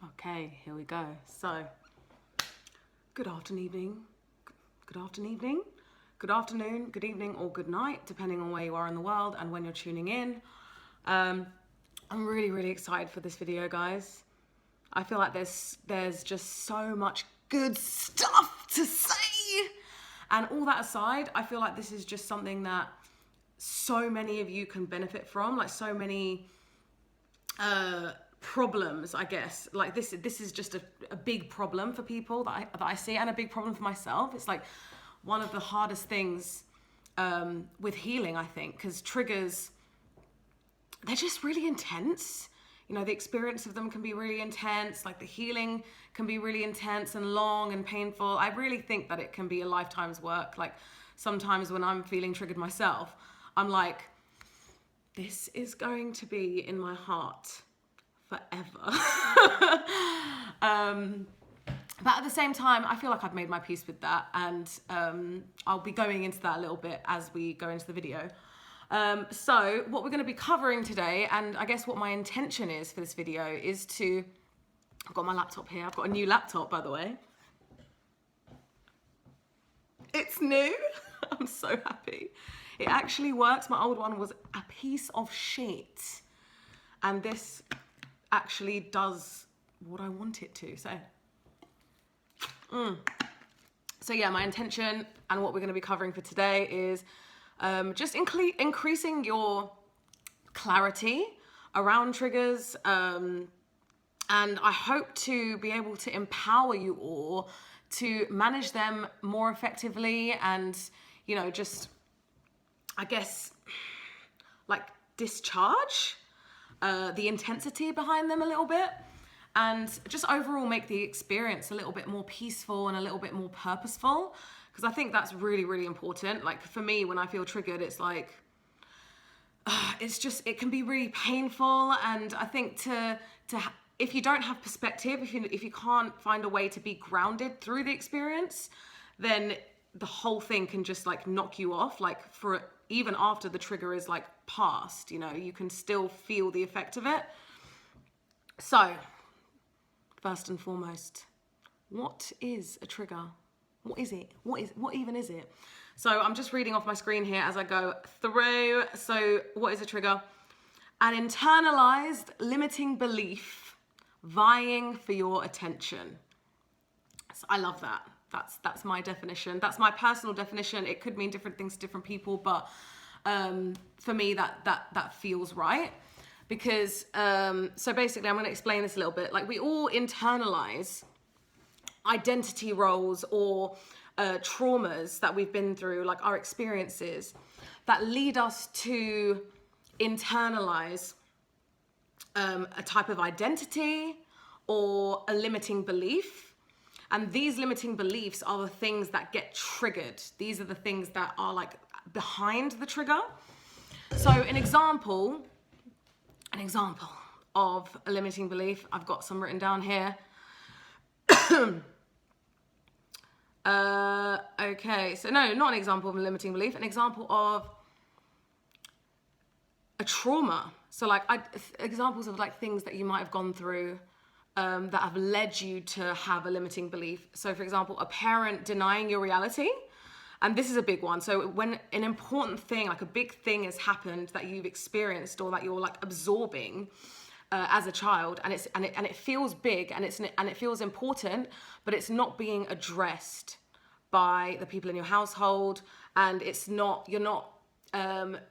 Okay, here we go. So, good afternoon, good afternoon, good evening, or good night, depending on where you are in the world and when you're tuning in. I'm really excited for this video, guys. I feel like there's just so much good stuff to say. And all that aside, I feel like this is just something that so many of you can benefit from, like so many problems, I guess. Like this is just a big problem for people that I see, and a big problem for myself. It's like one of the hardest things with healing, I think, because triggers, they're just really intense. You know, the experience of them can be really intense. Like the healing can be really intense and long and painful. I really think that it can be a lifetime's work. Like sometimes when I'm feeling triggered myself, I'm like, this is going to be in my heart forever. But at the same time, I feel like I've made my peace with that, and I'll be going into that a little bit as we go into the video. So what we're going to be covering today, and I guess what my intention is for this video, is to, I've got my laptop here. I've got a new laptop, by the way. It's new. I'm so happy. It actually works. My old one was a piece of shit, and this actually does what I want it to. So yeah, my intention and what we're going to be covering for today is just increasing your clarity around triggers, and I hope to be able to empower you all to manage them more effectively, and, you know, just, I guess, like discharge the intensity behind them a little bit, and just overall make the experience a little bit more peaceful and a little bit more purposeful, because I think that's really important. Like for me, when I feel triggered, it's like it can be really painful, and I think if you don't have perspective, if you can't find a way to be grounded through the experience, then the whole thing can just like knock you off, like for even after the trigger is like past, you know, you can still feel the effect of it. So first and foremost, what is a trigger? What is it? What even is it? So I'm just reading off my screen here as I go through. So what is a trigger? An internalized limiting belief vying for your attention. So I love that. That's my definition. That's my personal definition. It could mean different things to different people, but for me that feels right. Because so basically, I'm going to explain this a little bit. Like we all internalize identity roles or traumas that we've been through, like our experiences that lead us to internalize a type of identity or a limiting belief. And these limiting beliefs are the things that get triggered. These are the things that are like behind the trigger. So an example of a limiting belief, I've got some written down here. Okay, so no, not an example of a limiting belief, an example of a trauma. So like examples of like things that you might have gone through that have led you to have a limiting belief. So for example, a parent denying your reality. And this is a big one. So when an important thing, like a big thing has happened that you've experienced or that you're like absorbing as a child, and it feels big and it feels important, but it's not being addressed by the people in your household, and you're not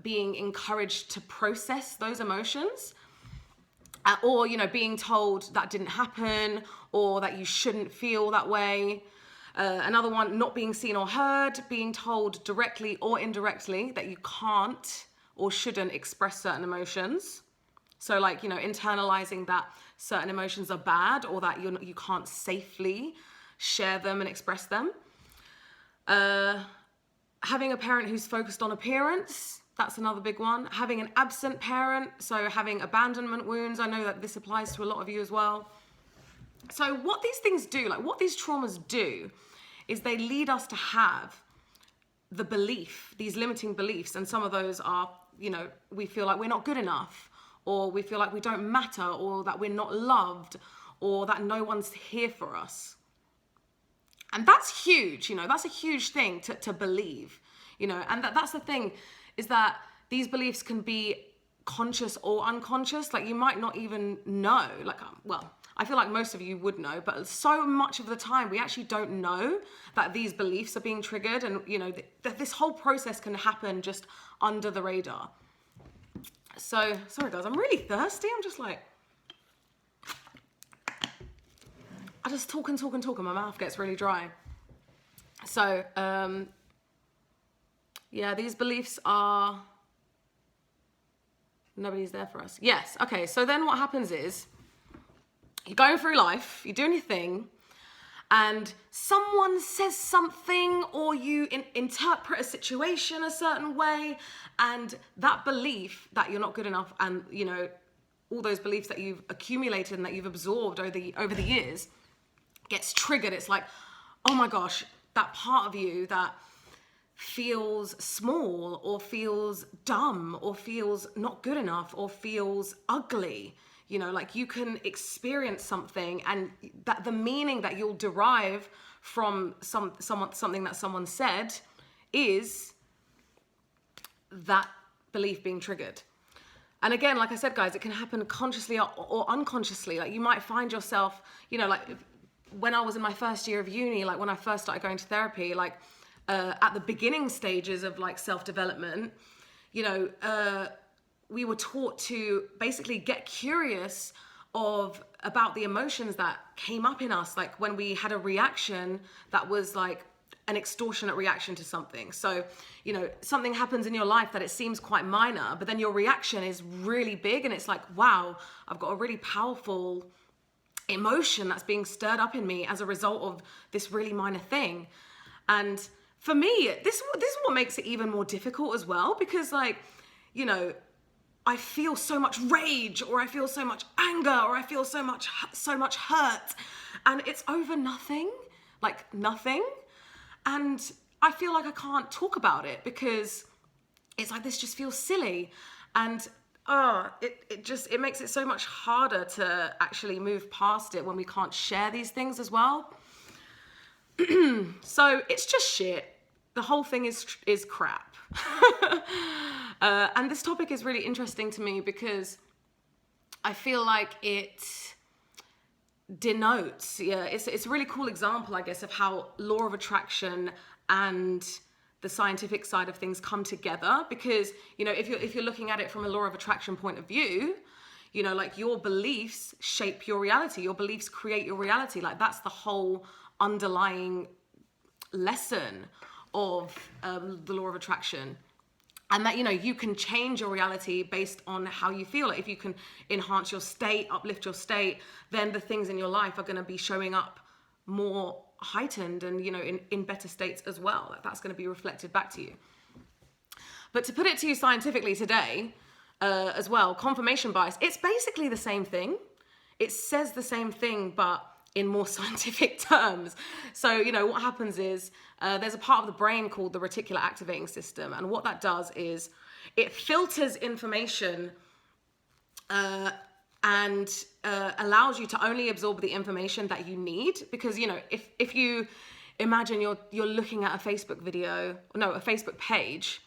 being encouraged to process those emotions, or, you know, being told that didn't happen or that you shouldn't feel that way. Another one, not being seen or heard, being told directly or indirectly that you can't or shouldn't express certain emotions. So like, you know, internalizing that certain emotions are bad, or that you can't safely share them and express them. Having a parent who's focused on appearance, that's another big one. Having an absent parent, so having abandonment wounds. I know that this applies to a lot of you as well. So what these things do, like what these traumas do, is they lead us to have the belief, these limiting beliefs, and some of those are, you know, we feel like we're not good enough, or we feel like we don't matter, or that we're not loved, or that no one's here for us. And that's huge, you know, that's a huge thing to believe, you know, and that's the thing, is that these beliefs can be conscious or unconscious. Like, you might not even know, like, well, I feel like most of you would know, but so much of the time we actually don't know that these beliefs are being triggered. And, you know, this whole process can happen just under the radar. So, sorry guys, I'm really thirsty. I'm just like, I just talk and my mouth gets really dry. So, yeah, these beliefs are, nobody's there for us. Yes, okay, so then what happens is, you're going through life, you're doing your thing, and someone says something, or you interpret a situation a certain way, and that belief that you're not good enough, and, you know, all those beliefs that you've accumulated and that you've absorbed over the years, gets triggered. It's like, oh my gosh, that part of you that feels small, or feels dumb, or feels not good enough, or feels ugly. You know, like, you can experience something, and that the meaning that you'll derive from something that someone said is that belief being triggered. And again, like I said, guys, it can happen consciously or unconsciously. Like, you might find yourself, you know, like, when I was in my first year of uni, like when I first started going to therapy, like at the beginning stages of like self-development, you know, we were taught to basically get curious about the emotions that came up in us, like when we had a reaction that was like an extortionate reaction to something. So, you know, something happens in your life that it seems quite minor, but then your reaction is really big, and it's like, wow, I've got a really powerful emotion that's being stirred up in me as a result of this really minor thing. And for me, this is what makes it even more difficult as well, because, like, you know, I feel so much rage, or I feel so much anger, or I feel so much hurt, and it's over nothing, like nothing. And I feel like I can't talk about it because it's like, this just feels silly. And it makes it so much harder to actually move past it when we can't share these things as well. So it's just shit. The whole thing is crap. And this topic is really interesting to me because I feel like it denotes, it's a really cool example, I guess, of how law of attraction and the scientific side of things come together. Because, you know, if you're looking at it from a law of attraction point of view, you know, like, your beliefs shape your reality. Your beliefs create your reality. Like, that's the whole underlying lesson of the law of attraction. And that, you know, you can change your reality based on how you feel. Like, if you can enhance your state, uplift your state, then the things in your life are going to be showing up more heightened and, you know, in better states as well. Like, that's going to be reflected back to you. But to put it to you scientifically today, as well, confirmation bias, it's basically the same thing. It says the same thing, but in more scientific terms. So, you know, what happens is there's a part of the brain called the reticular activating system. And what that does is it filters information and allows you to only absorb the information that you need. Because, you know, if you imagine you're looking at a Facebook page,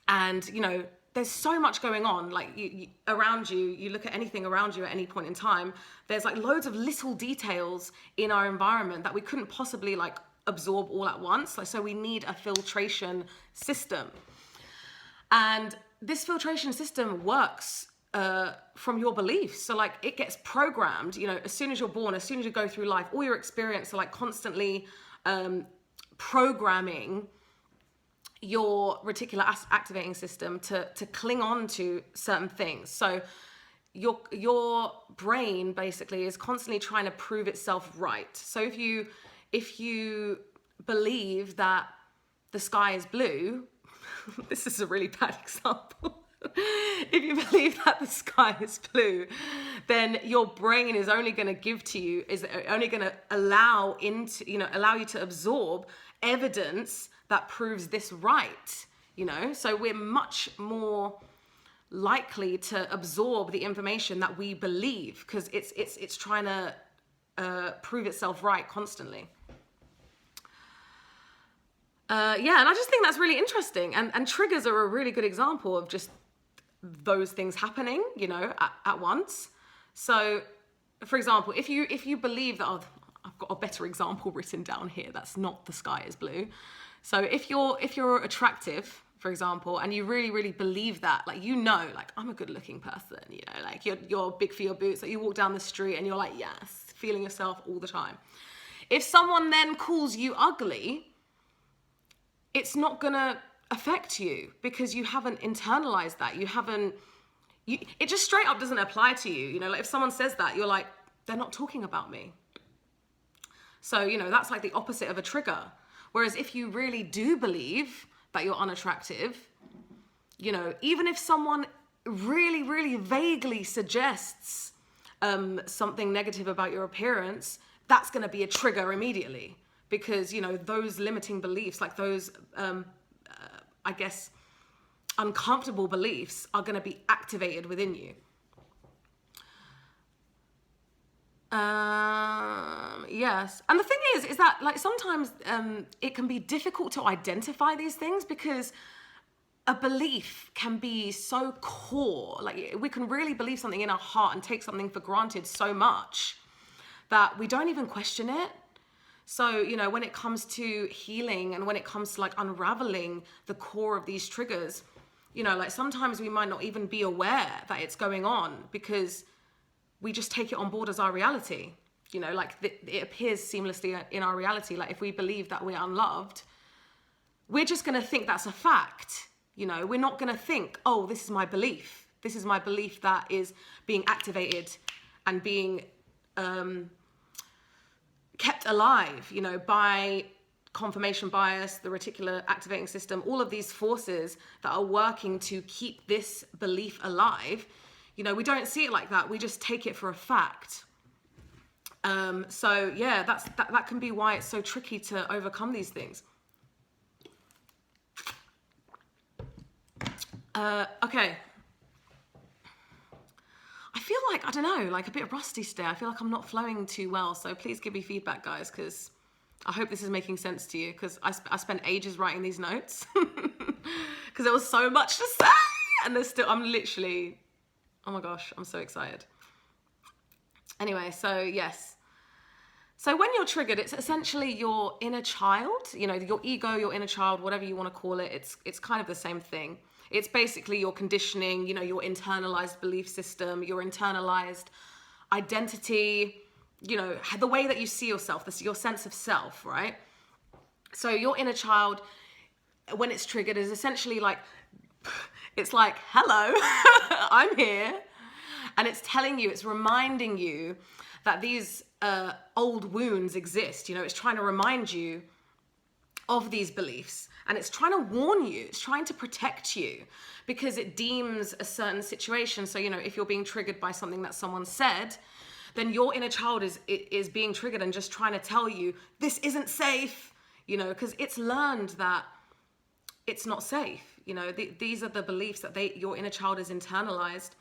and, you know, there's so much going on, like, you around you, you look at anything around you at any point in time, there's like loads of little details in our environment that we couldn't possibly like absorb all at once. Like, so we need a filtration system. And this filtration system works from your beliefs. So, like, it gets programmed, you know, as soon as you're born, as soon as you go through life, all your experience are like constantly programming your reticular activating system to cling on to certain things. So your brain basically is constantly trying to prove itself right. So if you believe that the sky is blue, this is a really bad example. If you believe that the sky is blue, then your brain is only going to allow you to absorb evidence that proves this right, you know? So we're much more likely to absorb the information that we believe, because it's trying to prove itself right constantly. Yeah, and I just think that's really interesting. And triggers are a really good example of just those things happening, you know, at once. So, for example, if you believe that, oh, I've got a better example written down here, that's not the sky is blue. So if you're attractive, for example, and you really, really believe that, like, you know, like, I'm a good looking person, you know, like you're big for your boots, like you walk down the street and you're like, yes, feeling yourself all the time. If someone then calls you ugly, it's not gonna affect you because you haven't internalized that. It just straight up doesn't apply to you. You know, like if someone says that, you're like, they're not talking about me. So, you know, that's like the opposite of a trigger. Whereas if you really do believe that you're unattractive, you know, even if someone really, really vaguely suggests something negative about your appearance, that's going to be a trigger immediately, because, you know, those limiting beliefs, like those, I guess, uncomfortable beliefs are going to be activated within you. Yes. And the thing is that, like, sometimes it can be difficult to identify these things because a belief can be so core. Like, we can really believe something in our heart and take something for granted so much that we don't even question it. So, you know, when it comes to healing and when it comes to like unraveling the core of these triggers, you know, like sometimes we might not even be aware that it's going on because we just take it on board as our reality. You know, like it appears seamlessly in our reality. Like if we believe that we're unloved, we're just going to think that's a fact. You know, we're not going to think, oh, this is my belief. This is my belief that is being activated and being kept alive, you know, by confirmation bias, the reticular activating system, all of these forces that are working to keep this belief alive. You know, we don't see it like that. We just take it for a fact. So yeah, that can be why it's so tricky to overcome these things. Okay. I feel like, I don't know, like a bit rusty still. I feel like I'm not flowing too well. So please give me feedback, guys, because I hope this is making sense to you, because I spent ages writing these notes because there was so much to say, and I'm literally, oh my gosh, I'm so excited. Anyway, so yes. So when you're triggered, it's essentially your inner child, you know, your ego, your inner child, whatever you want to call it. It's kind of the same thing. It's basically your conditioning, you know, your internalized belief system, your internalized identity, you know, the way that you see yourself, your sense of self, right? So your inner child, when it's triggered, is essentially like, it's like, hello, I'm here. And it's telling you, it's reminding you that these old wounds exist. You know, it's trying to remind you of these beliefs, and it's trying to warn you, it's trying to protect you because it deems a certain situation. So, you know, if you're being triggered by something that someone said, then your inner child is being triggered and just trying to tell you this isn't safe, you know, because it's learned that it's not safe. You know, these are the beliefs that your inner child is internalized.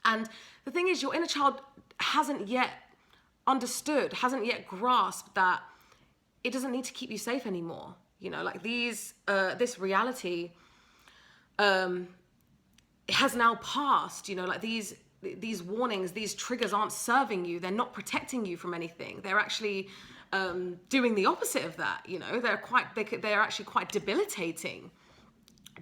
And the thing is, your inner child hasn't yet understood, hasn't yet grasped that it doesn't need to keep you safe anymore. You know, like this reality has now passed. You know, like these warnings, these triggers aren't serving you. They're not protecting you from anything. They're actually doing the opposite of that. You know, they're actually quite debilitating.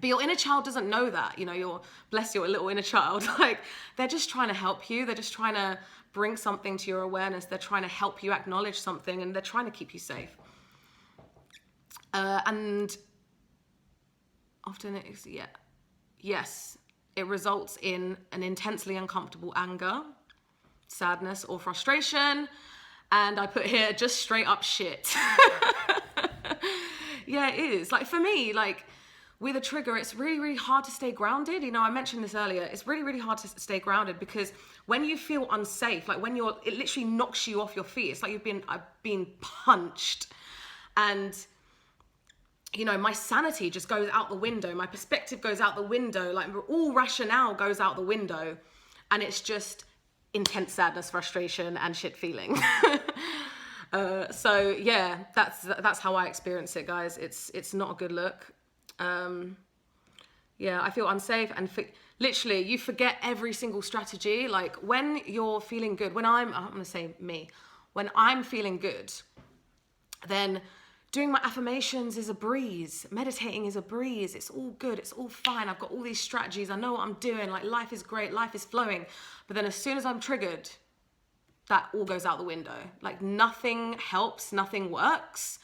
But your inner child doesn't know that. You know, bless your little inner child. Like, they're just trying to help you. They're just trying to bring something to your awareness. They're trying to help you acknowledge something, and they're trying to keep you safe. And often it results in an intensely uncomfortable anger, sadness, or frustration. And I put here just straight up shit. Yeah, it is. Like, for me, like, with a trigger, it's really, really hard to stay grounded. You know, I mentioned this earlier. It's really, really hard to stay grounded because when you feel unsafe, like it literally knocks you off your feet. It's like I've been punched. And you know, my sanity just goes out the window. My perspective goes out the window. Like all rationale goes out the window. And it's just intense sadness, frustration, and shit feeling. So yeah, that's how I experience it, guys. It's not a good look. Yeah, I feel unsafe and literally you forget every single strategy. Like when you're feeling good, I'm gonna say me, when I'm feeling good, then doing my affirmations is a breeze. Meditating is a breeze. It's all good. It's all fine. I've got all these strategies. I know what I'm doing. Like life is great. Life is flowing. But then as soon as I'm triggered, that all goes out the window. Like nothing helps, nothing works.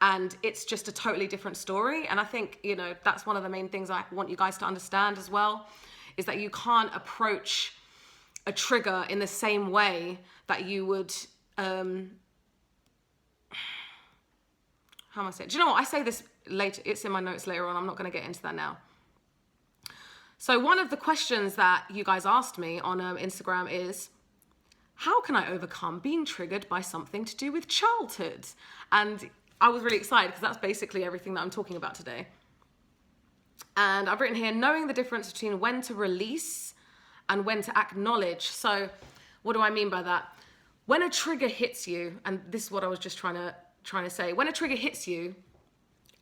And it's just a totally different story. And I think, you know, that's one of the main things I want you guys to understand as well, is that you can't approach a trigger in the same way that you would, how am I saying? Do you know what? I say this later. It's in my notes later on. I'm not going to get into that now. So one of the questions that you guys asked me on Instagram is, how can I overcome being triggered by something to do with childhood? And I was really excited because that's basically everything that I'm talking about today. And I've written here, knowing the difference between when to release and when to acknowledge. So what do I mean by that? When a trigger hits you, and this is what I was just trying to say, when a trigger hits you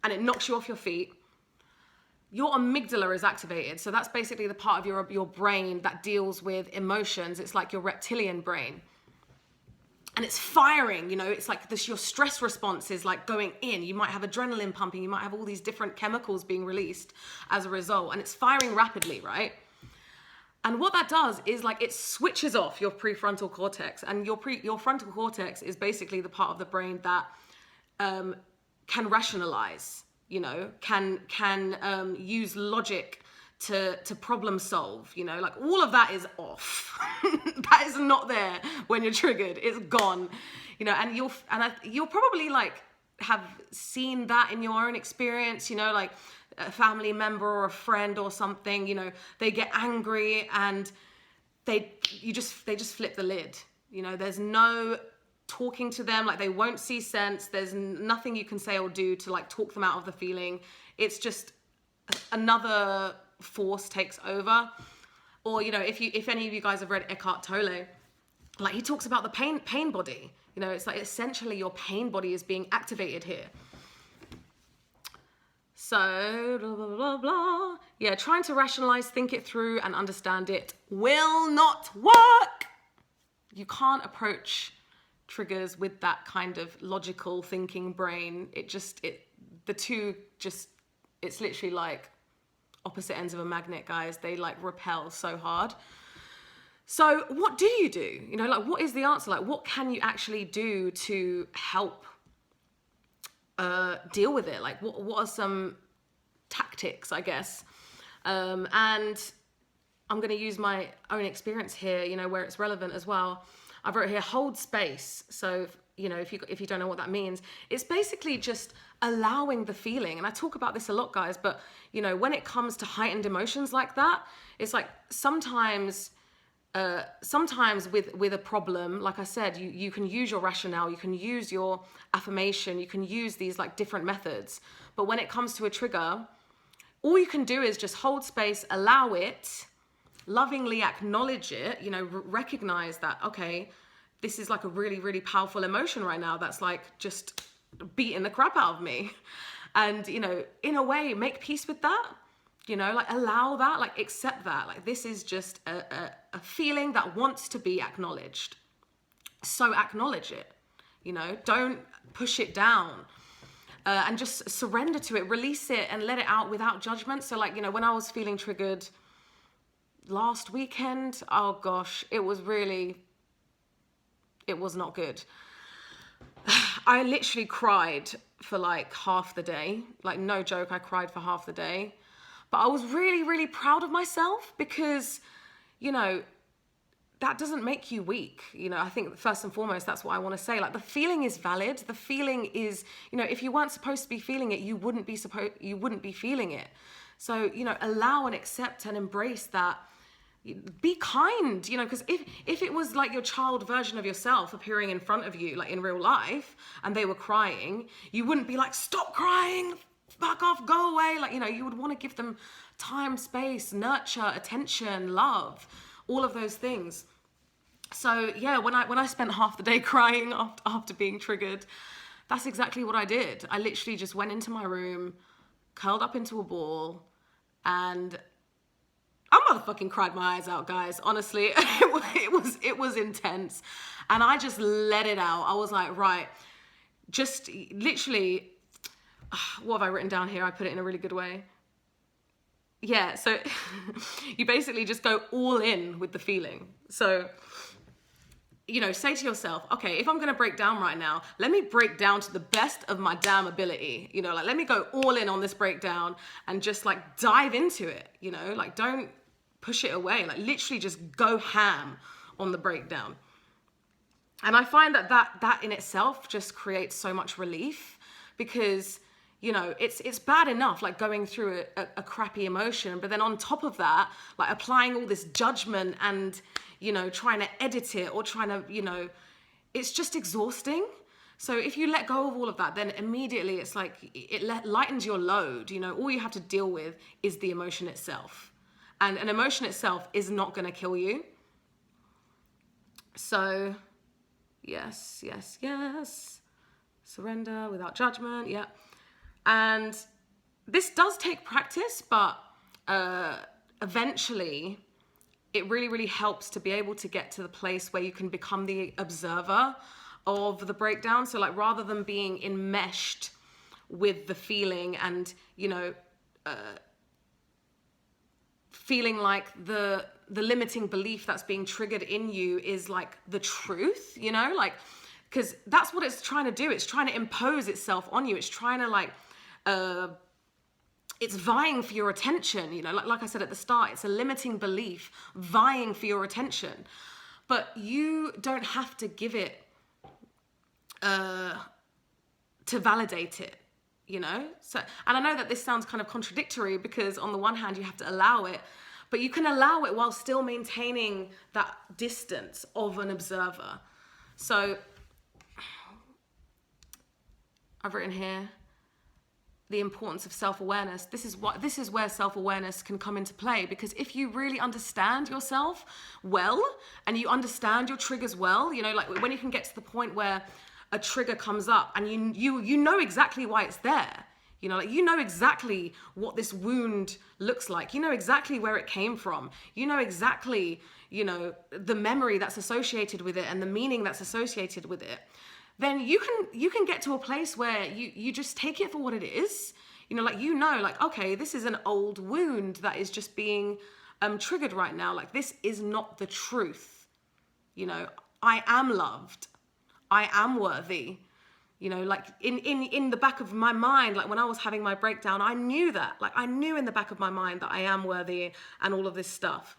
and it knocks you off your feet, your amygdala is activated. So that's basically the part of your brain that deals with emotions. It's like your reptilian brain. And it's firing, you know, it's like your stress response is like going in. You might have adrenaline pumping. You might have all these different chemicals being released as a result. And it's firing rapidly, right? And what that does is like it switches off your prefrontal cortex. And your frontal cortex is basically the part of the brain that can rationalize, you know, can use logic to problem solve, you know, like all of that is off. That is not there when you're triggered. It's gone, you know, and you'll probably like have seen that in your own experience, you know, like a family member or a friend or something, you know, they get angry and they just flip the lid, you know, there's no talking to them, like they won't see sense. There's nothing you can say or do to like talk them out of the feeling. It's just another force takes over. Or, you know, if any of you guys have read Eckhart Tolle, like he talks about the pain body, you know, it's like essentially your pain body is being activated here. So, blah, blah, blah, blah. Yeah, trying to rationalize, think it through and understand it will not work. You can't approach triggers with that kind of logical thinking brain. It's literally like opposite ends of a magnet, guys. They like repel so hard. So what do? You know, like what is the answer? Like what can you actually do to help deal with it? Like what are some tactics, I guess? And I'm going to use my own experience here, you know, where it's relevant as well. I've wrote here, hold space. So, you know, if you don't know what that means, it's basically just allowing the feeling. And I talk about this a lot, guys, but, you know, when it comes to heightened emotions like that, it's like sometimes with a problem, like I said, you can use your rationale, you can use your affirmation, you can use these like different methods. But when it comes to a trigger, all you can do is just hold space, allow it, lovingly acknowledge it, you know, recognize that, okay, this is like a really, really powerful emotion right now that's like just beating the crap out of me. And, you know, in a way, make peace with that, you know, like allow that, like accept that. Like this is just a feeling that wants to be acknowledged. So acknowledge it, you know, don't push it down. And just surrender to it, release it and let it out without judgment. So like, you know, when I was feeling triggered last weekend, oh gosh, it was not good. I literally cried for like half the day. Like no joke, I cried for half the day. But I was really, really proud of myself because, you know, that doesn't make you weak. You know, I think first and foremost, that's what I want to say. Like the feeling is valid. The feeling is, you know, if you weren't supposed to be feeling it, you wouldn't be feeling it. So, you know, allow and accept and embrace that. Be kind, you know, because if it was like your child version of yourself appearing in front of you, like in real life, and they were crying, you wouldn't be like, stop crying, back off, go away. Like, you know, you would want to give them time, space, nurture, attention, love, all of those things. So yeah, when I spent half the day crying after being triggered, that's exactly what I did. I literally just went into my room, curled up into a ball, and I motherfucking cried my eyes out, guys. Honestly, it was intense, and I just let it out. I was like, right, just literally, what have I written down here? I put it in a really good way. Yeah, so you basically just go all in with the feeling. So, you know, say to yourself, okay, if I'm going to break down right now, let me break down to the best of my damn ability. You know, like, let me go all in on this breakdown and just like dive into it, you know, like, don't push it away. Like, literally just go ham on the breakdown. And I find that in itself just creates so much relief, because, you know, it's bad enough like going through a crappy emotion, but then on top of that, like applying all this judgment and, you know, trying to edit it or trying to, you know, it's just exhausting. So if you let go of all of that, then immediately it's like it lightens your load. You know, all you have to deal with is the emotion itself, and an emotion itself is not going to kill you. So yes, yes, yes. Surrender without judgment. Yeah. And this does take practice, but eventually it really, really helps to be able to get to the place where you can become the observer of the breakdown. So like, rather than being enmeshed with the feeling and, you know, feeling like the limiting belief that's being triggered in you is like the truth, you know, like, because that's what it's trying to do. It's trying to impose itself on you. It's trying to like, it's vying for your attention, you know, like I said at the start, it's a limiting belief vying for your attention, but you don't have to give it to validate it, you know? So, and I know that this sounds kind of contradictory, because on the one hand you have to allow it, but you can allow it while still maintaining that distance of an observer. So I've written here, the importance of self-awareness. This is where self-awareness can come into play, because if you really understand yourself well and you understand your triggers well, you know, like when you can get to the point where a trigger comes up and you know exactly why it's there, you know, like, you know exactly what this wound looks like, you know exactly where it came from, you know exactly, you know, the memory that's associated with it and the meaning that's associated with it, then you can get to a place where you just take it for what it is. You know, like, you know, like, okay, this is an old wound that is just being triggered right now. Like, this is not the truth. You know, I am loved. I am worthy. You know, like in the back of my mind, like when I was having my breakdown, I knew that. Like, I knew in the back of my mind that I am worthy and all of this stuff.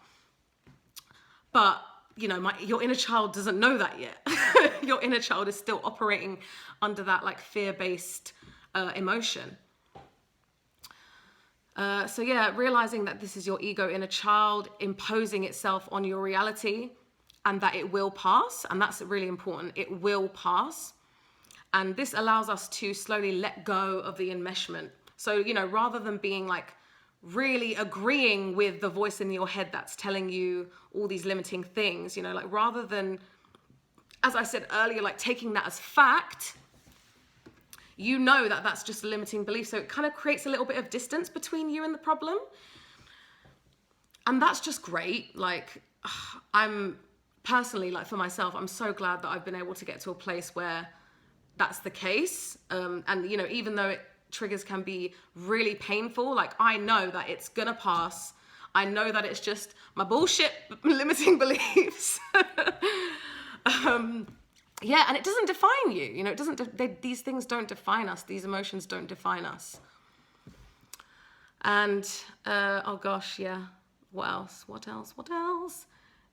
But, you know, your inner child doesn't know that yet. Your inner child is still operating under that like fear-based emotion. So yeah, realizing that this is your ego inner child imposing itself on your reality, and that it will pass. And that's really important. It will pass. And this allows us to slowly let go of the enmeshment. So, you know, rather than being like really agreeing with the voice in your head that's telling you all these limiting things, you know, like, rather than, as I said earlier, like taking that as fact, you know that that's just a limiting belief. So it kind of creates a little bit of distance between you and the problem. And that's just great. Like, I'm personally, like, for myself, I'm so glad that I've been able to get to a place where that's the case. And, you know, even though triggers can be really painful, like, I know that it's gonna pass. I know that it's just my bullshit limiting beliefs. Yeah, and it doesn't define you. You know, it doesn't. These things don't define us. These emotions don't define us. And oh gosh, yeah. What else? What else? What else?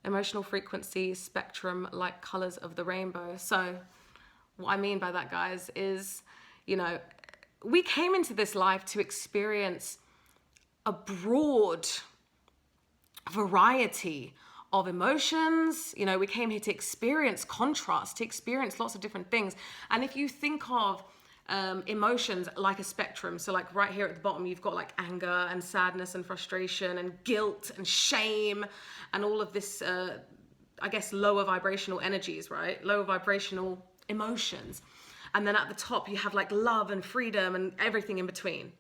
Emotional frequency spectrum, like colors of the rainbow. So, what I mean by that, guys, is, you know, we came into this life to experience a broad variety of emotions. You know, we came here to experience contrast, to experience lots of different things. And if you think of emotions like a spectrum. So like right here at the bottom, you've got like anger and sadness and frustration and guilt and shame and all of this, I guess, lower vibrational energies, right? Lower vibrational emotions. And then at the top, you have like love and freedom and everything in between.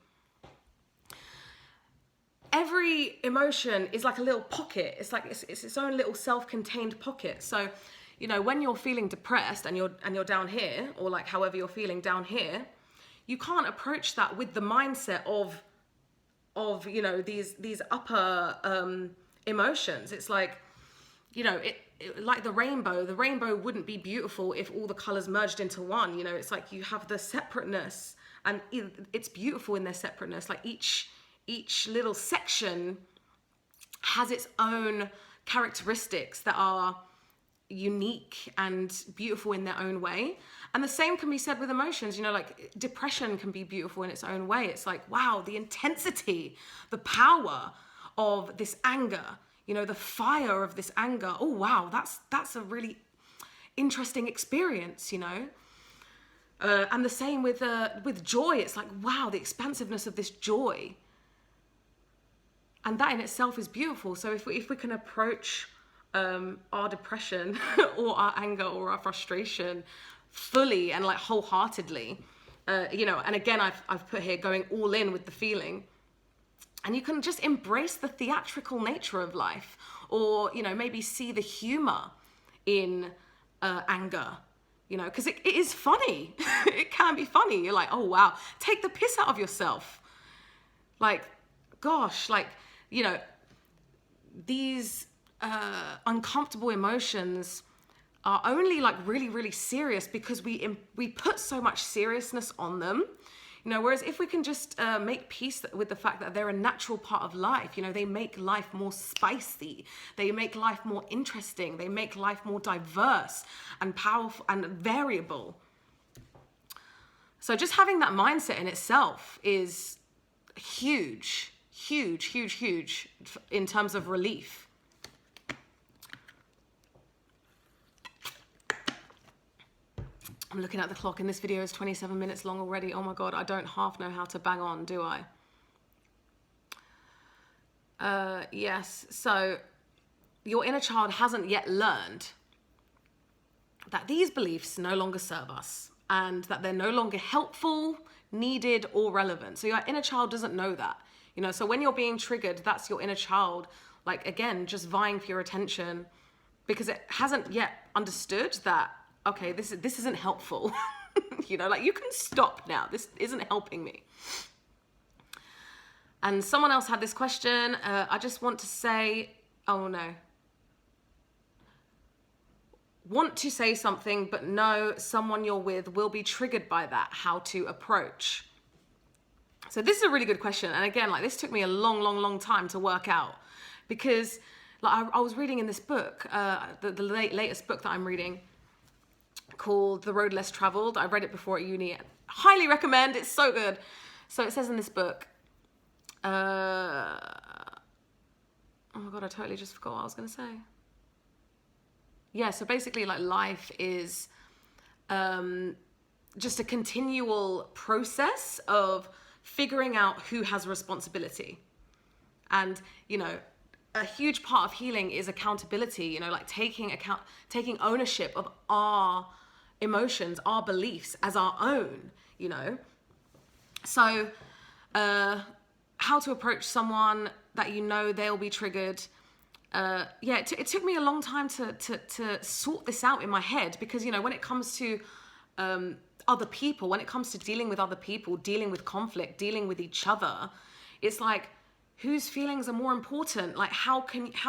Every emotion is like a little pocket. It's like it's its own little self-contained pocket. So, you know, when you're feeling depressed and you're down here, or like however you're feeling down here, you can't approach that with the mindset of you know, these upper emotions. It's like, you know, it like the rainbow. The rainbow wouldn't be beautiful if all the colors merged into one. You know, it's like you have the separateness, and it's beautiful in their separateness. Like each little section has its own characteristics that are unique and beautiful in their own way. And the same can be said with emotions. You know, like depression can be beautiful in its own way. It's like, wow, the intensity, the power of this anger, you know, the fire of this anger. Oh, wow, that's a really interesting experience, you know. And the same with joy. It's like, wow, the expansiveness of this joy. And that in itself is beautiful. So if we can approach our depression or our anger or our frustration fully and like wholeheartedly, you know, and again, I've put here going all in with the feeling, and you can just embrace the theatrical nature of life, or, you know, maybe see the humor in anger, you know, because it is funny. It can be funny. You're like, oh, wow, take the piss out of yourself. Like, gosh, like, you know, these uncomfortable emotions are only like really, really serious because we put so much seriousness on them. You know, whereas if we can just make peace with the fact that they're a natural part of life, you know, they make life more spicy, they make life more interesting, they make life more diverse and powerful and variable. So just having that mindset in itself is huge in terms of relief. I'm looking at the clock and this video is 27 minutes long already. Oh my God, I don't half know how to bang on, do I? Yes, so your inner child hasn't yet learned that these beliefs no longer serve us and that they're no longer helpful, needed, or relevant. So your inner child doesn't know that. You know, so when you're being triggered, that's your inner child, like, again, just vying for your attention because it hasn't yet understood that, okay, this isn't helpful. You know, like, you can stop now. This isn't helping me. And someone else had this question. I just want to say, oh no. Want to say something, but know someone you're with will be triggered by that. How to approach. So this is a really good question. And again, like, this took me a long time to work out, because like I was reading in this book, the latest book that I'm reading, called The Road Less Traveled. I read it before at uni. Highly recommend. It's so good. So it says in this book, oh my God, I totally just forgot what I was going to say. Yeah, so basically, like, life is just a continual process of figuring out who has responsibility. And, you know, a huge part of healing is accountability, you know, like taking ownership of our emotions, our beliefs as our own, you know. So how to approach someone that you know they'll be triggered. Yeah, it took me a long time to sort this out in my head, because, you know, when it comes to other people, when it comes to dealing with other people, dealing with conflict, dealing with each other, it's like, whose feelings are more important? Like, how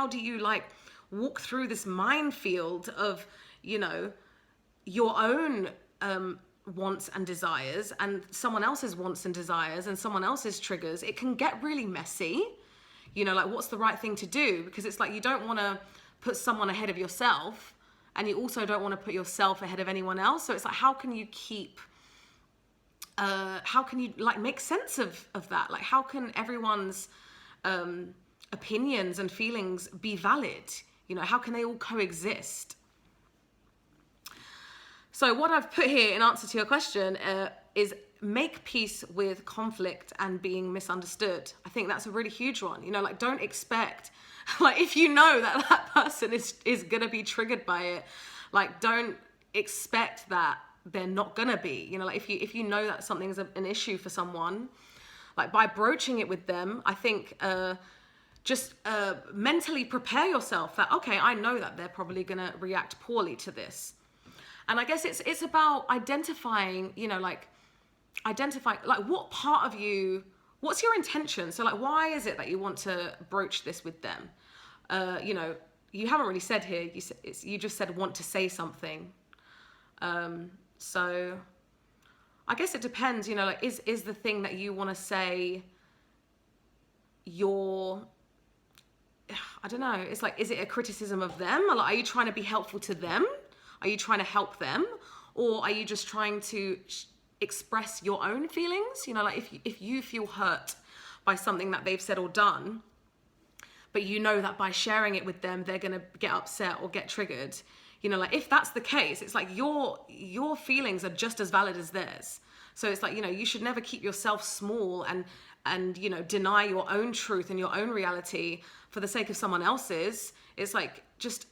do you like walk through this minefield of, you know, your own wants and desires and someone else's wants and desires and someone else's triggers? It can get really messy. You know, like, what's the right thing to do? Because it's like, you don't want to put someone ahead of yourself, and you also don't want to put yourself ahead of anyone else. So it's like, how can you like make sense of that? Like, how can everyone's opinions and feelings be valid? You know, how can they all coexist? So what I've put here in answer to your question is make peace with conflict and being misunderstood. I think that's a really huge one. You know, like, don't expect, like, if you know that that person is gonna be triggered by it, like, don't expect that they're not gonna be. You know, like, if you know that something's an issue for someone, like, by broaching it with them, I think just mentally prepare yourself that, okay, I know that they're probably gonna react poorly to this. And I guess it's about identifying, you know, like, what part of you, what's your intention? So, like, why is it that you want to broach this with them? You know, you haven't really said here, you just said want to say something. So I guess it depends, you know, like, is the thing that you want to say I don't know, it's like, is it a criticism of them? Or, like, are you trying to be helpful to them? Are you trying to help them? Or are you just trying to express your own feelings? You know, like, if you feel hurt by something that they've said or done, but you know that by sharing it with them, they're going to get upset or get triggered. You know, like, if that's the case, it's like your feelings are just as valid as theirs. So it's like, you know, you should never keep yourself small and, you know, deny your own truth and your own reality for the sake of someone else's. It's like, just,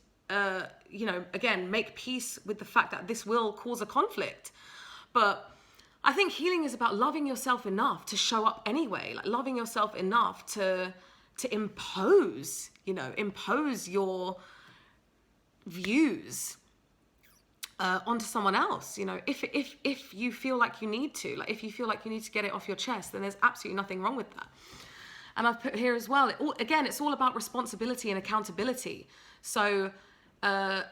you know, again, make peace with the fact that this will cause a conflict. But I think healing is about loving yourself enough to show up anyway, like, loving yourself enough to impose your views onto someone else. You know, if you feel like you need to, like, if you feel like you need to get it off your chest, then there's absolutely nothing wrong with that. And I've put here as well, again, it's all about responsibility and accountability. So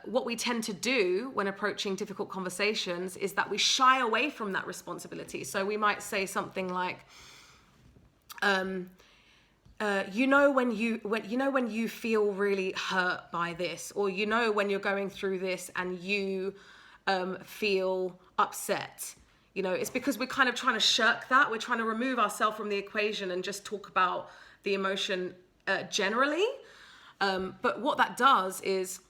what we tend to do when approaching difficult conversations is that we shy away from that responsibility. So we might say something like, you know, when you feel really hurt by this, or, you know, when you're going through this and you feel upset, you know, it's because we're kind of trying to shirk that. We're trying to remove ourselves from the equation and just talk about the emotion generally. But what that does is,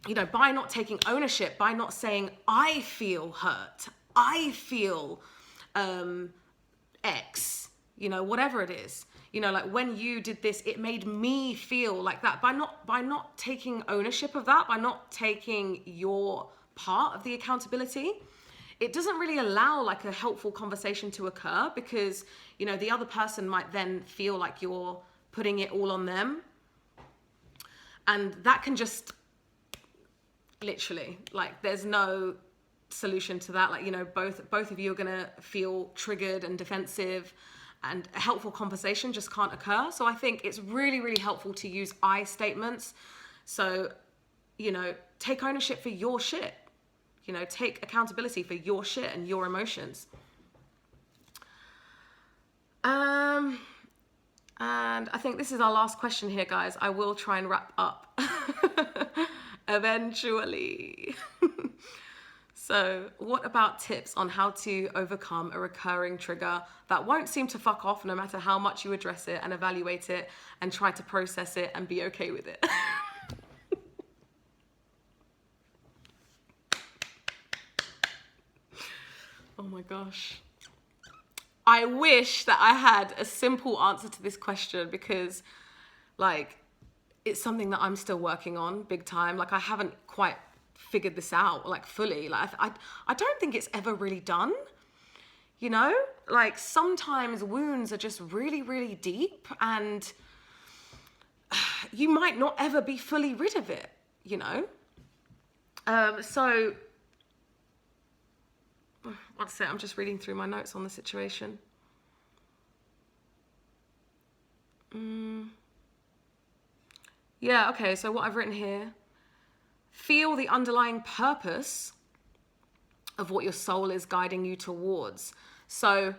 you know, by not taking ownership, by not saying, I feel hurt, I feel X, you know, whatever it is, you know, like, when you did this, it made me feel like that. By not taking ownership of that, by not taking your part of the accountability, it doesn't really allow, like, a helpful conversation to occur, because, you know, the other person might then feel like you're putting it all on them. And that can just literally, like, there's no solution to that. Like, you know, both of you are gonna feel triggered and defensive, and a helpful conversation just can't occur. So I think it's really, really helpful to use I statements. So, you know, take ownership for your shit. You know, take accountability for your shit and your emotions. And I think this is our last question here, guys. I will try and wrap up eventually. So, what about tips on how to overcome a recurring trigger that won't seem to fuck off no matter how much you address it and evaluate it and try to process it and be okay with it? Oh my gosh. I wish that I had a simple answer to this question, because, like, it's something that I'm still working on big time. Like, I haven't quite figured this out, like, fully. Like, I don't think it's ever really done, you know? Like, sometimes wounds are just really, really deep, and you might not ever be fully rid of it, you know? So, one sec, I'm just reading through my notes on the situation. Yeah, okay, so what I've written here: feel the underlying purpose of what your soul is guiding you towards. So,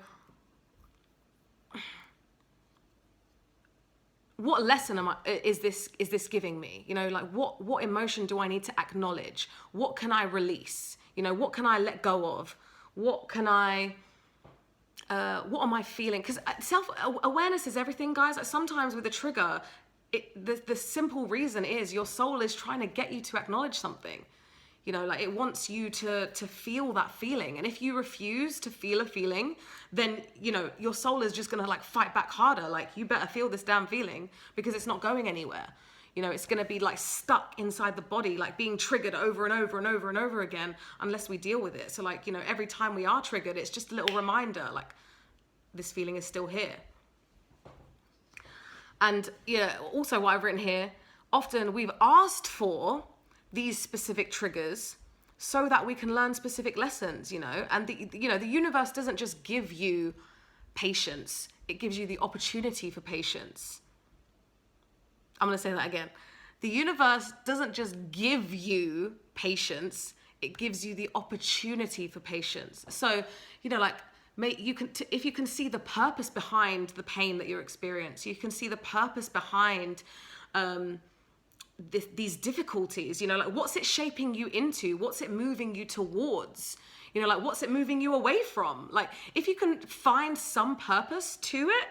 what lesson is this giving me? You know, like, what emotion do I need to acknowledge? What can I release? You know, what can I let go of? What am I feeling? Because self-awareness is everything, guys. Like, sometimes with a trigger, the simple reason is your soul is trying to get you to acknowledge something. You know, like it wants you to feel that feeling. And if you refuse to feel a feeling, then, you know, your soul is just going to like fight back harder. Like, you better feel this damn feeling, because it's not going anywhere. You know, it's going to be like stuck inside the body, like being triggered over and over and over and over again, unless we deal with it. So like, you know, every time we are triggered, it's just a little reminder, like, this feeling is still here. And yeah, also what I've written here, often we've asked for these specific triggers so that we can learn specific lessons, you know. And the universe doesn't just give you patience, it gives you the opportunity for patience. I'm going to say that again. The universe doesn't just give you patience, it gives you the opportunity for patience. So, you know, like, if you can see the purpose behind the pain that you're experiencing, you can see the purpose behind these difficulties, you know, like, what's it shaping you into? What's it moving you towards? You know, like, what's it moving you away from? Like, if you can find some purpose to it,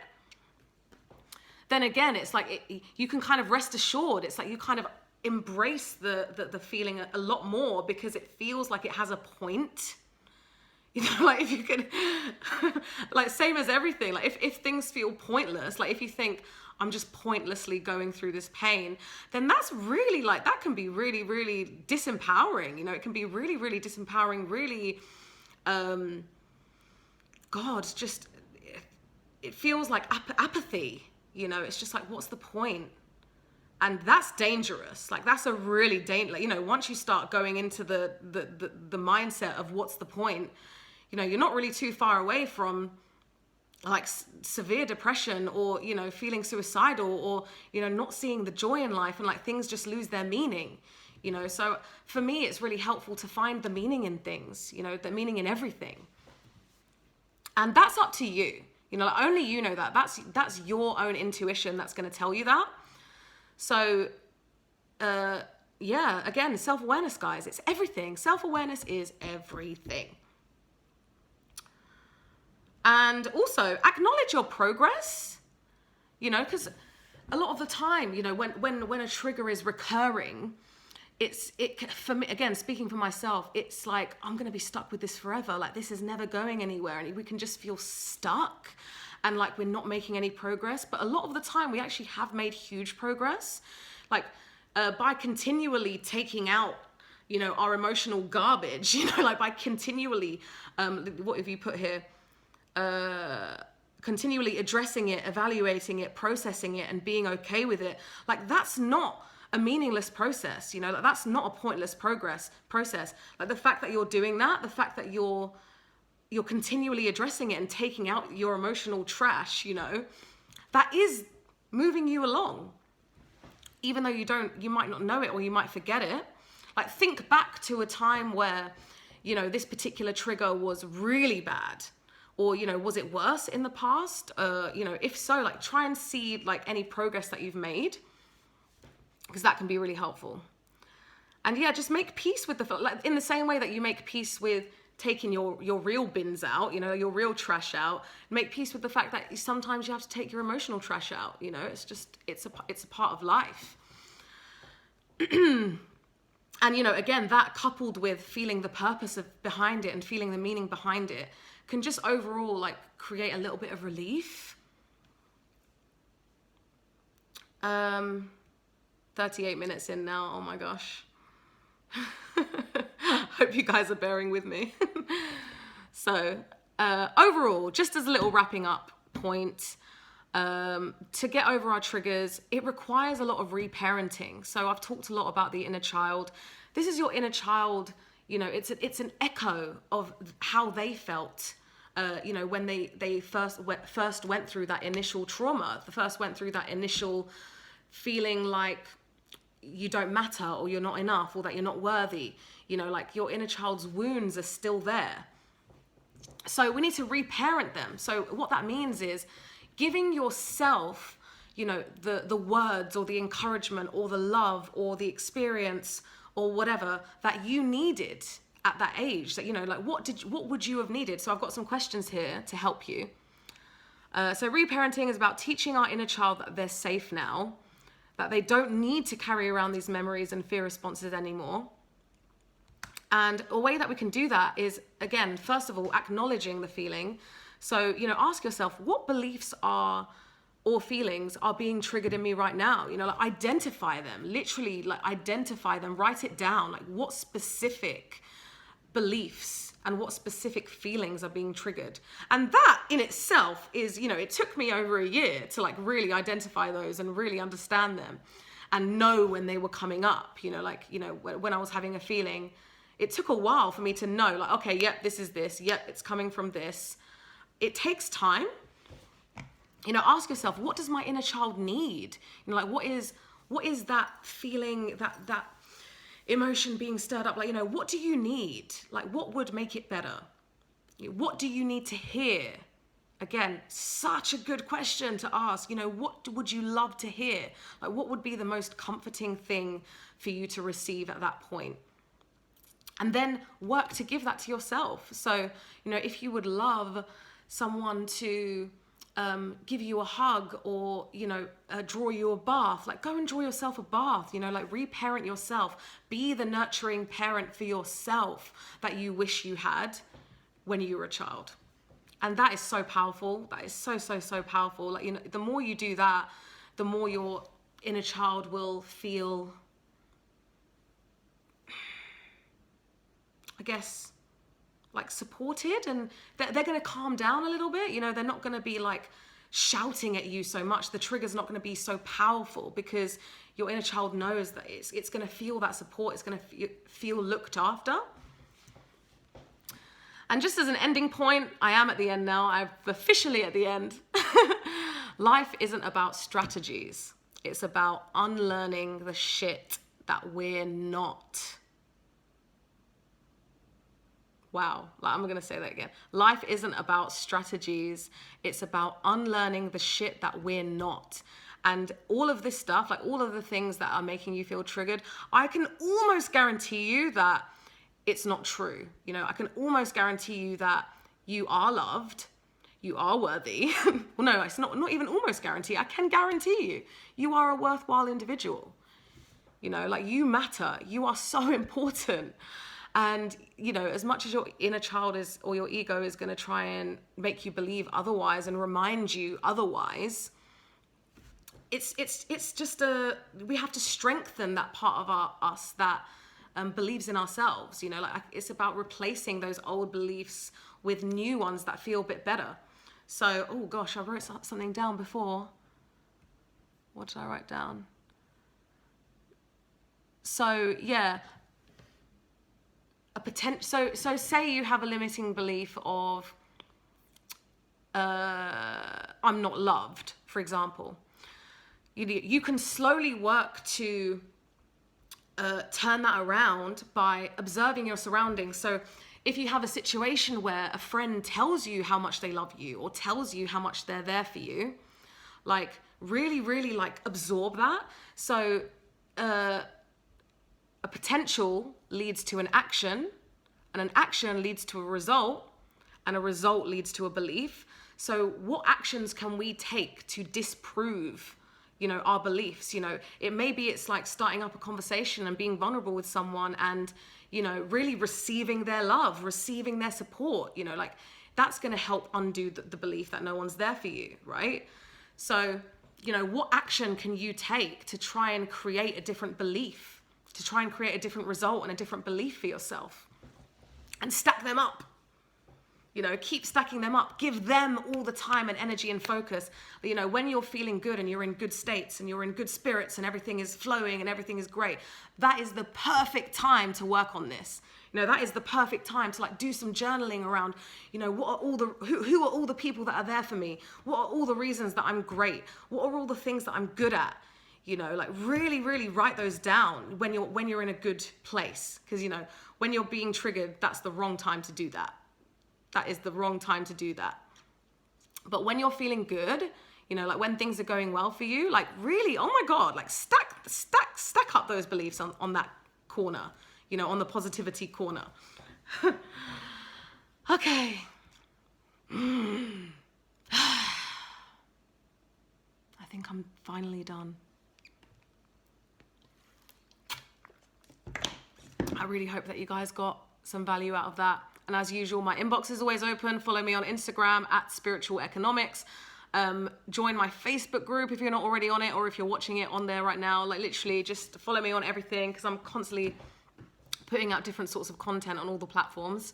then again, it's like, you can kind of rest assured. It's like you kind of embrace the feeling a lot more, because it feels like it has a point. You know, like, if you can, like, same as everything. Like, if things feel pointless, like if you think, I'm just pointlessly going through this pain, then that's really, like, that can be really, really disempowering. You know, it can be really, really disempowering, really, it feels like apathy. You know, it's just like, what's the point? And that's dangerous. Like, that's a really dangerous, you know, once you start going into the mindset of what's the point, you know, you're not really too far away from like severe depression, or, you know, feeling suicidal, or, you know, not seeing the joy in life, and like things just lose their meaning, you know. So for me, it's really helpful to find the meaning in things, you know, the meaning in everything. And that's up to you. You know, like, only you know that. That's your own intuition that's going to tell you that. So, yeah, again, self-awareness, guys, it's everything. Self-awareness is everything. And also acknowledge your progress, you know, because a lot of the time, you know, when a trigger is recurring, for me, again, speaking for myself, it's like, I'm going to be stuck with this forever. Like, this is never going anywhere. And we can just feel stuck, and like, we're not making any progress. But a lot of the time, we actually have made huge progress, like, by continually taking out, you know, our emotional garbage, you know, like, by continually, what have you put here? Continually addressing it, evaluating it, processing it, and being okay with it. Like, that's not a meaningless process, you know, like, that's not a pointless process. Like, the fact that you're doing that, the fact that you're continually addressing it and taking out your emotional trash, you know, that is moving you along. Even though you might not know it, or you might forget it. Like, think back to a time where, you know, this particular trigger was really bad. Or, you know, was it worse in the past? You know, if so, like, try and see like any progress that you've made, because that can be really helpful. And yeah, just make peace with like, in the same way that you make peace with taking your real bins out, you know, your real trash out. Make peace with the fact that sometimes you have to take your emotional trash out. You know, it's just, it's a part of life. And, you know, again, that coupled with feeling the purpose behind it and feeling the meaning behind it can just overall like create a little bit of relief. 38 minutes in now, oh my gosh. Hope you guys are bearing with me. So overall, just as a little wrapping up point, to get over our triggers, it requires a lot of reparenting. So I've talked a lot about the inner child. This is your inner child, you know, it's an echo of how they felt, you know, when they first went through that initial trauma, went through that initial feeling like you don't matter, or you're not enough, or that you're not worthy. You know, like, your inner child's wounds are still there. So we need to reparent them. So what that means is giving yourself, you know, the words or the encouragement or the love or the experience or whatever that you needed at that age. That, you know, like, what would you have needed? So I've got some questions here to help you. So reparenting is about teaching our inner child that they're safe now, that they don't need to carry around these memories and fear responses anymore. And a way that we can do that is, again, first of all, acknowledging the feeling. So, ask yourself, what beliefs or feelings are being triggered in me right now? Like, identify them, literally, like, identify them, write it down. Like, what specific beliefs and what specific feelings are being triggered? And that in itself is, it took me over a year to like really identify those and really understand them and know when they were coming up. When I was having a feeling, it took a while for me to know, like, okay, yep, this is this, yep, it's coming from this. It takes time. Ask yourself, what does my inner child need? Like, what is that feeling, that emotion being stirred up? Like, what do you need? Like, what would make it better? What do you need to hear? Again, such a good question to ask. What would you love to hear? Like, what would be the most comforting thing for you to receive at that point? And then work to give that to yourself. So, if you would love someone to give you a hug or, draw you a bath, like, go and draw yourself a bath, like, reparent yourself. Be the nurturing parent for yourself that you wish you had when you were a child. And that is so powerful. That is so, so, so powerful. Like, the more you do that, the more your inner child will feel, I guess, like, supported, and they're going to calm down a little bit. They're not going to be like shouting at you so much. The trigger's not going to be so powerful because your inner child knows that it's going to feel that support. It's going to feel looked after. And just as an ending point, I am at the end now. I'm officially at the end. Life isn't about strategies. It's about unlearning the shit that we're not. Wow, I'm going to say that again. Life isn't about strategies. It's about unlearning the shit that we're not. And all of this stuff, like all of the things that are making you feel triggered, I can almost guarantee you that it's not true. I can almost guarantee you that you are loved, you are worthy. Well, no, it's not even almost guarantee. I can guarantee you are a worthwhile individual. Like, you matter. You are so important. And, as much as your inner child or your ego is going to try and make you believe otherwise and remind you otherwise, it's just we have to strengthen that part of us that believes in ourselves. Like, it's about replacing those old beliefs with new ones that feel a bit better. So, oh gosh, I wrote something down before. What did I write down? So, yeah. So say you have a limiting belief of I'm not loved, for example. You can slowly work to turn that around by observing your surroundings. So if you have a situation where a friend tells you how much they love you or tells you how much they're there for you, like, really, really, like, absorb that. So a potential leads to an action, and an action leads to a result, and a result leads to a belief. So what actions can we take to disprove, our beliefs? Maybe it's like starting up a conversation and being vulnerable with someone and, really receiving their love, receiving their support, like, that's going to help undo the belief that no one's there for you, right? So, what action can you take to try and create a different belief? To try and create a different result and a different belief for yourself, and stack them up. Keep stacking them up. Give them all the time and energy and focus. When you're feeling good and you're in good states and you're in good spirits and everything is flowing and everything is great, that is the perfect time to work on this. That is the perfect time to, like, do some journaling around, what are all who are all the people that are there for me? What are all the reasons that I'm great? What are all the things that I'm good at? Like, really, really write those down when you're in a good place. Because, when you're being triggered, that's the wrong time to do that. That is the wrong time to do that. But when you're feeling good, like, when things are going well for you, like, really, oh my God, like, stack up those beliefs on that corner, on the positivity corner. Okay. I think I'm finally done. I really hope that you guys got some value out of that. And as usual, my inbox is always open. Follow me on Instagram at Spiritual Economics. Join my Facebook group if you're not already on it, or if you're watching it on there right now. Like literally just follow me on everything, because I'm constantly putting out different sorts of content on all the platforms.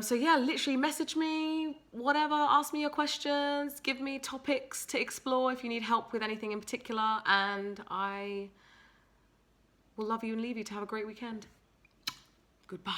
So yeah, literally message me, whatever, ask me your questions, give me topics to explore if you need help with anything in particular, and I will love you and leave you to have a great weekend. Goodbye.